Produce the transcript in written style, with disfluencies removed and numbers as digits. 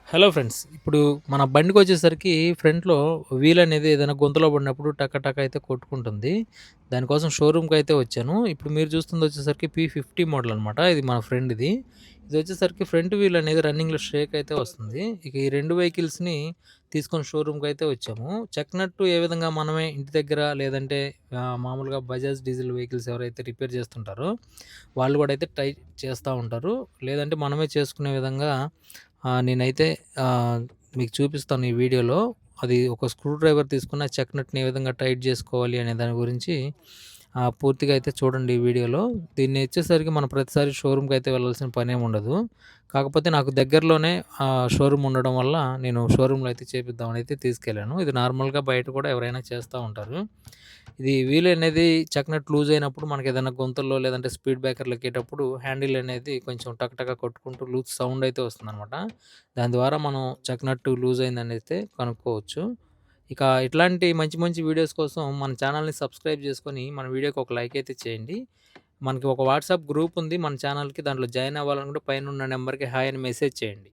Hello friends. ఇప్పుడు మన బండికొచ్చేసరికి ఫ్రంట్‌లో వీల్ అనేది ఏదైనా గుంతలో పడినప్పుడు టక టక అయితే కొట్టుకుంటుంది. దానికోసం షోరూమ్‌కయితే వచ్చాను. ఇప్పుడు మీరు చూస్తుందొచ్చేసరికి P50 మోడల్ అనమాట. ఇది మన ఫ్రెండ్‌ది. ఇదొచ్చేసరికి ఫ్రంట్ వీల్ అనేది రన్నింగ్‌లో షేక్ అయితే వస్తుంది. ఇక ఈ 2 వెహికల్స్‌ని తీసుకొని షోరూమ్‌కయితే వచ్చాము. చెక్ నట్టు ఏ విధంగా మనమే ఇంటి దగ్గర లేదంటే మామూలుగా బజాజ్ డీజిల్ వెహికల్స్ ఎవరైతే రిపేర్ చేస్తుంటారో వాళ్ళు కూడా అయితే టైట్ చేస్తా ఉంటారు. లేదంటే మనమే చేసుకునే విధంగా నేనైతే ఆహ్, మీకు చూపిస్తాను ఈ వీడియోలో. అది ఒక స్క్రూ డ్రైవర్ తీసుకొని ఆ చెక్ నట్‌ని ఏ విధంగా టైట్ జేసుకోవాలి అనే దాని గురించి పూర్తిగా అయితే చూడండి ఈ వీడియోలో. దీన్ని వచ్చేసరికి మనం ప్రతిసారి షోరూమ్‌కయితే వెళ్ళాల్సిన పనేముండదు. కాకపోతే నాకు దగ్గరలోనే షోరూమ్ ఉండడం వల్ల నేను షోరూమ్‌లో అయితే చేపిద్దామని అయితే తీసుకెళ్ళాను. ఇది నార్మల్‌గా బయట కూడా ఎవరైనా చేస్తా ఉంటారు. ఇది వీల్ అనేది చెక్ నట్ లూజ్ అయినప్పుడు మనకేదైనా గుంతల్లో లేదంటే స్పీడ్ బ్రేకర్‌లో ఎక్కేటప్పుడు హ్యాండిల్ అనేది కొంచెం టక టక కొట్టుకుంటూ లూజ్ సౌండ్ అయితే వస్తుందనమాట. దాని ద్వారా మనం చెక్ నట్టు లూజ్ అయిందనైతే కనుక్కోవచ్చు. ఇక ఇట్లాంటి మంచి మంచి వీడియోస్ కోసం మన ఛానల్‌ని సబ్స్క్రైబ్ చేసుకొని మన వీడియోకి ఒక లైక్ అయితే చేయండి. మనకి ఒక వాట్సాప్ గ్రూప్ ఉంది మన ఛానల్‌కి. దాంట్లో జాయిన్ అవ్వాలనుకుంటే పైనున్న నంబర్‌కి హాయ్ అని మెసేజ్ చేయండి.